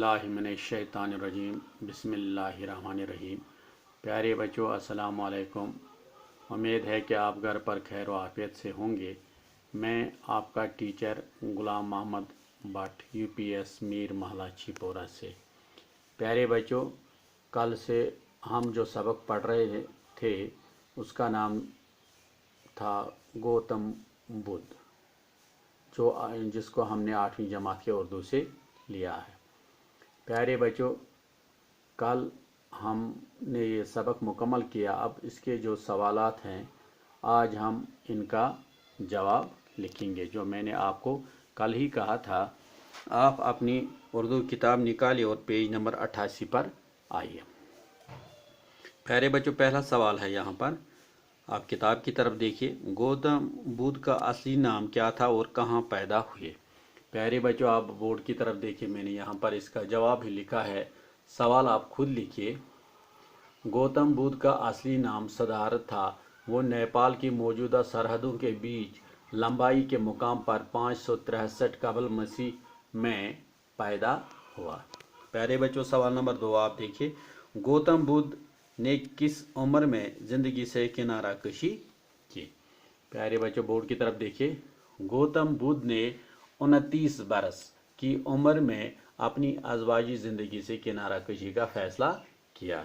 औज़ुबिल्लाहिमिनश्शैतानिर्रजीम बिस्मिल्लाहिर्रहमानिर्रहीम। प्यारे बच्चों, अस्सलाम वालेकुम। उम्मीद है कि आप घर पर खैर व आफियत से होंगे। मैं आपका टीचर गुलाम मोहम्मद भट्ट यूपीएस मीर महला छिपोरा से। प्यारे बच्चों, कल से हम जो सबक पढ़ रहे थे उसका नाम था गौतम बुद्ध, जिसको हमने 8वीं जमात के उर्दू से लिया है। प्यारे बच्चों, कल हमने ये सबक मुकम्मल किया। अब इसके जो सवालात हैं आज हम इनका जवाब लिखेंगे। जो मैंने आपको कल ही कहा था, आप अपनी उर्दू किताब निकालिए और पेज नंबर 88 पर आइए। प्यारे बच्चों, पहला सवाल है यहाँ पर, आप किताब की तरफ देखिए। गौतम बुद्ध का असली नाम क्या था और कहाँ पैदा हुए? प्यारे बच्चों, आप बोर्ड की तरफ देखिए, मैंने यहाँ पर इसका जवाब ही लिखा है। सवाल आप खुद लिखिए। गौतम बुद्ध का असली नाम सिद्धार्थ था। वो नेपाल की मौजूदा सरहदों के बीच लंबाई के मुकाम पर 563 कबल मसीह में पैदा हुआ। प्यारे बच्चों, सवाल नंबर 2 आप देखिए। गौतम बुद्ध ने किस उम्र में ज़िंदगी से किनारा कशी की? प्यारे बच्चों, बोर्ड की तरफ देखिए। गौतम बुद्ध ने 29 बरस की उम्र में अपनी अज़वाजी ज़िंदगी से किनारा कशी का फैसला किया।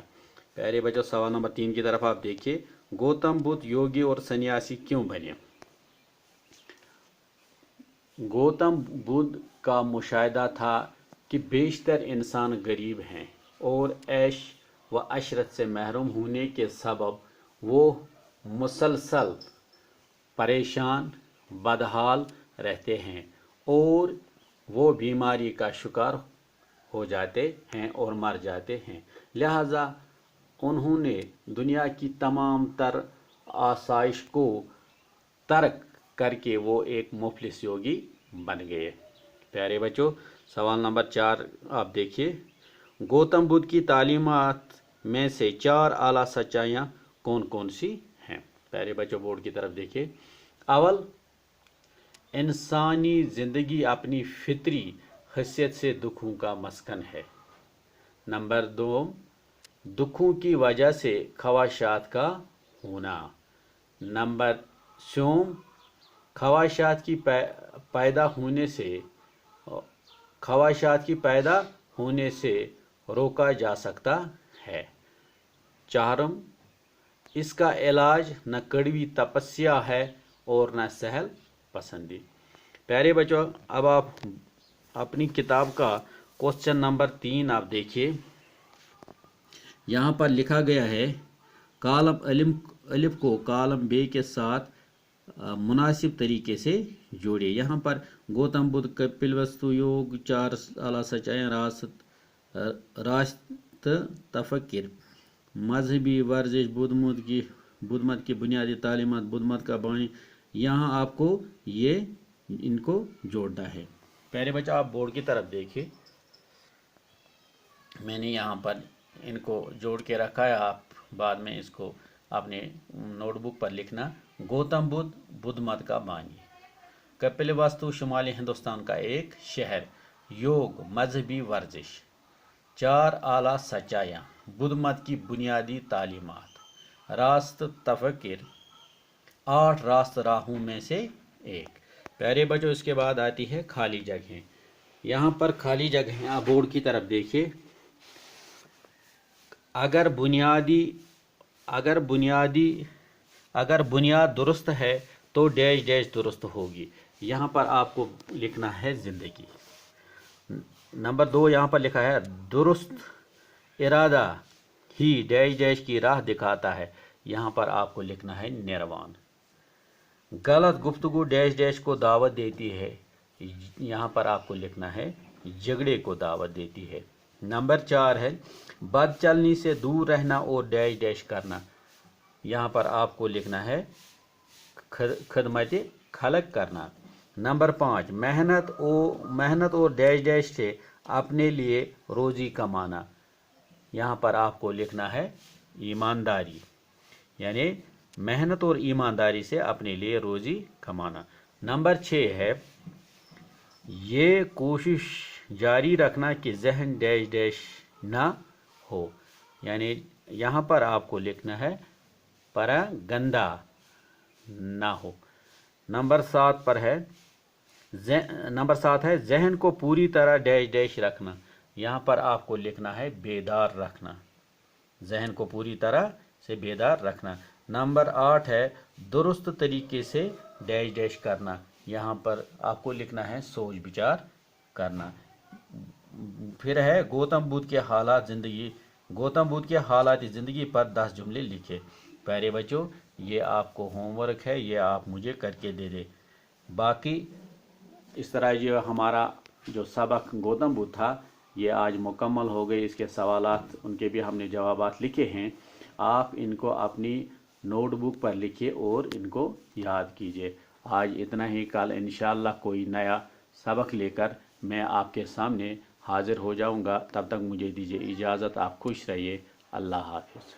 प्यारे बच्चों, सवाल नंबर 3 की तरफ आप देखिए। गौतम बुद्ध योगी और सन्यासी क्यों बने? गौतम बुद्ध का मुशाहिदा था कि बेशतर इंसान गरीब हैं और ऐश व अशरत से महरूम होने के सबब वो मुसलसल परेशान बदहाल रहते हैं और वो बीमारी का शिकार हो जाते हैं और मर जाते हैं। लिहाजा उन्होंने दुनिया की तमाम तर आसाइश को तर्क करके वो एक मुफलिस योगी बन गए। प्यारे बच्चों, सवाल नंबर 4 आप देखिए। गौतम बुद्ध की तालीमात में से 4 आला सच्चाइयाँ कौन कौन सी हैं? प्यारे बच्चों, बोर्ड की तरफ देखिए। अव्वल, इंसानी ज़िंदगी अपनी फितरी हैसियत से दुखों का मस्कन है। नंबर 2, दुखों की वजह से ख्वाहिशात का होना। नंबर 3, ख्वाहिशात की पैदा होने से रोका जा सकता है। 4, इसका इलाज न कड़वी तपस्या है और न सहल पसंदी। प्यारे बच्चों, अब आप अपनी किताब का क्वेश्चन नंबर 3 आप देखिए। यहाँ पर लिखा गया है, कालम अलिफ को कालम बे के साथ मुनासिब तरीके से जोड़िए। यहाँ पर गौतम बुद्ध कपिल वस्तु योग 4 आला सच्चाइयाँ रास्त तफक्र मजहबी वर्जिश बुद्ध मत की बुनियादी तालीमात बुद्ध मत का बानी। यहाँ आपको ये इनको जोड़ना है। प्यारे बच्चों, आप बोर्ड की तरफ देखिए, मैंने यहाँ पर इनको जोड़ के रखा है। आप बाद में इसको अपने नोटबुक पर लिखना। गौतम बुद्ध बुद्ध मत का बानी। कपिल वस्तु शुमाली हिंदुस्तान का एक शहर। योग मजहबी वर्जिश। 4 आला सच्चाइयाँ बुद्ध मत की बुनियादी तालीमात। रास्त तफक्र 8 रास्त राहों में से एक। प्यारे बच्चों, इसके बाद आती है खाली जगहें। यहाँ पर खाली जगहें आप बोर्ड की तरफ देखिए। अगर बुनियाद दुरुस्त है तो डैश डैश दुरुस्त होगी। यहाँ पर आपको लिखना है जिंदगी। नंबर 2 यहाँ पर लिखा है, दुरुस्त इरादा ही डैश डैश की राह दिखाता है। यहाँ पर आपको लिखना है निर्वाण। गलत गुफ्तगू डैश डैश को दावत देती है। यहाँ पर आपको लिखना है झगड़े को दावत देती है। नंबर 4 है, बदचलनी से दूर रहना और डैश डैश करना। यहाँ पर आपको लिखना है खिदमत खलक करना। नंबर 5, मेहनत और डैश डैश से अपने लिए रोज़ी कमाना। यहाँ पर आपको लिखना है ईमानदारी, यानी मेहनत और ईमानदारी से अपने लिए रोज़ी कमाना। नंबर 6 है, ये कोशिश جاری رکھنا کہ ذہن ڈیش ڈیش نہ ہو، یعنی یہاں پر آپ کو لکھنا ہے پرا گندا نہ ہو۔ نمبر 7 پر ہے، نمبر 7 ہے ذہن کو پوری طرح ڈیش ڈیش رکھنا، یہاں پر آپ کو لکھنا ہے بیدار رکھنا، ذہن کو پوری طرح سے بیدار رکھنا۔ نمبر 8 ہے درست طریقے سے ڈیش ڈیش کرنا، یہاں پر آپ کو لکھنا ہے سوچ بچار کرنا۔ پھر ہے گوتم بدھ کے حالات زندگی، گوتم بدھ کے حالات زندگی پر 10 جملے لکھے۔ پیارے بچوں، یہ آپ کو ہوم ورک ہے، یہ آپ مجھے کر کے دے دے۔ باقی اس طرح جو ہمارا جو سبق گوتم بدھ تھا یہ آج مکمل ہو گئی، اس کے سوالات ان کے بھی ہم نے جوابات لکھے ہیں، آپ ان کو اپنی نوٹ بک پر لکھیے اور ان کو یاد کیجیے۔ آج اتنا ہی، کل انشاءاللہ کوئی نیا سبق لے کر میں آپ کے سامنے حاضر ہو جاؤں گا، تب تک مجھے دیجیے اجازت، آپ خوش رہیے، اللہ حافظ۔